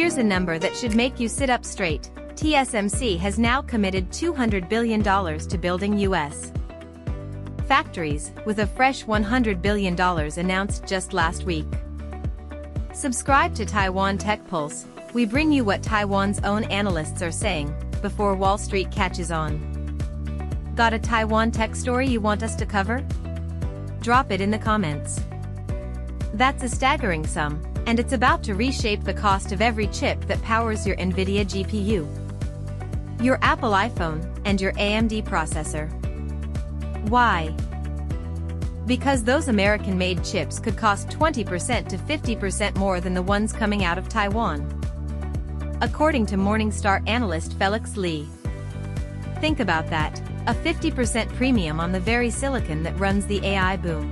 Here's a number that should make you sit up straight. TSMC has now committed $200 billion to building U.S. factories, with a fresh $100 billion announced just last week. Subscribe to Taiwan Tech Pulse. We bring you what Taiwan's own analysts are saying, before Wall Street catches on. Got a Taiwan tech story you want us to cover? Drop it in the comments. That's a staggering sum, and it's about to reshape the cost of every chip that powers your Nvidia GPU, your Apple iPhone, and your AMD processor. Why? Because those American-made chips could cost 20% to 50% more than the ones coming out of Taiwan, according to Morningstar analyst Felix Lee. Think about that, a 50% premium on the very silicon that runs the AI boom.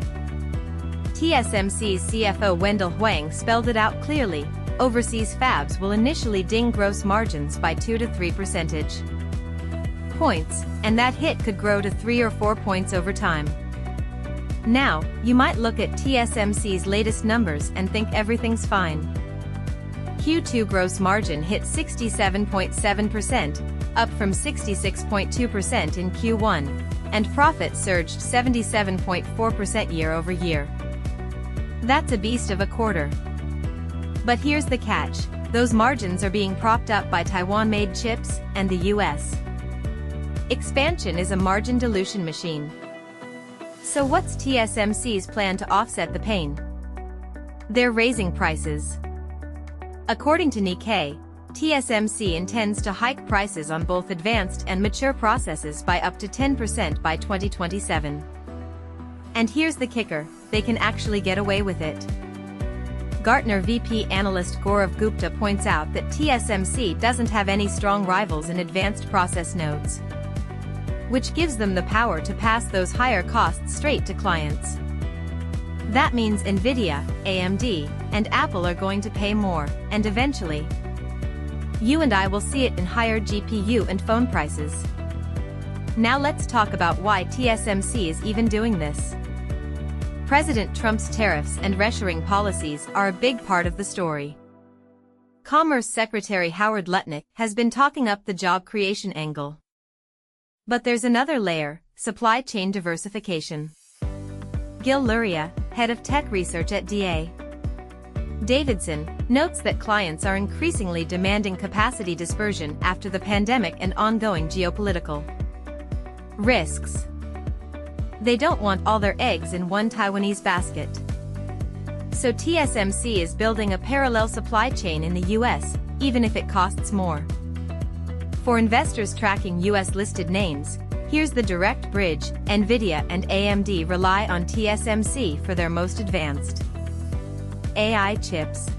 TSMC's CFO Wendell Huang spelled it out clearly: overseas fabs will initially ding gross margins by 2 to 3 percentage points, and that hit could grow to 3 or 4 points over time. Now, you might look at TSMC's latest numbers and think everything's fine. Q2 gross margin hit 67.7%, up from 66.2% in Q1, and profit surged 77.4% year-over-year. That's a beast of a quarter. But here's the catch: those margins are being propped up by Taiwan-made chips and the US expansion is a margin dilution machine. So what's TSMC's plan to offset the pain? They're raising prices. According to Nikkei, TSMC intends to hike prices on both advanced and mature processes by up to 10% by 2027. And here's the kicker: they can actually get away with it. Gartner VP analyst Gaurav Gupta points out that TSMC doesn't have any strong rivals in advanced process nodes, which gives them the power to pass those higher costs straight to clients. That means Nvidia, AMD, and Apple are going to pay more, and eventually, you and I will see it in higher GPU and phone prices. Now let's talk about why TSMC is even doing this. President Trump's tariffs and reshoring policies are a big part of the story. Commerce Secretary Howard Lutnick has been talking up the job creation angle. But there's another layer: supply chain diversification. Gil Luria, head of tech research at D.A. Davidson, notes that clients are increasingly demanding capacity dispersion after the pandemic and ongoing geopolitical risks. They don't want all their eggs in one Taiwanese basket. So TSMC is building a parallel supply chain in the US, even if it costs more. For investors tracking US-listed names, here's the direct bridge: Nvidia and AMD rely on TSMC for their most advanced AI chips.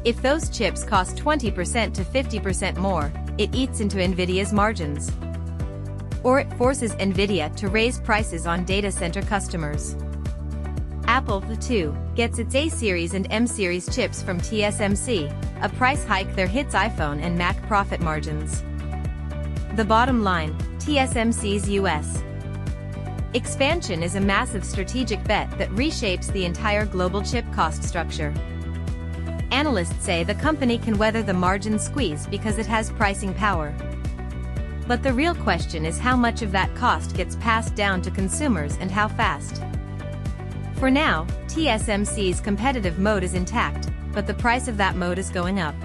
If those chips cost 20% to 50% more, it eats into Nvidia's margins. Or it forces Nvidia to raise prices on data center customers. Apple, too, gets its A-series and M-series chips from TSMC, a price hike there hits iPhone and Mac profit margins. The bottom line: TSMC's US expansion is a massive strategic bet that reshapes the entire global chip cost structure. Analysts say the company can weather the margin squeeze because it has pricing power. But the real question is how much of that cost gets passed down to consumers and how fast. For now, TSMC's competitive mode is intact, but the price of that mode is going up.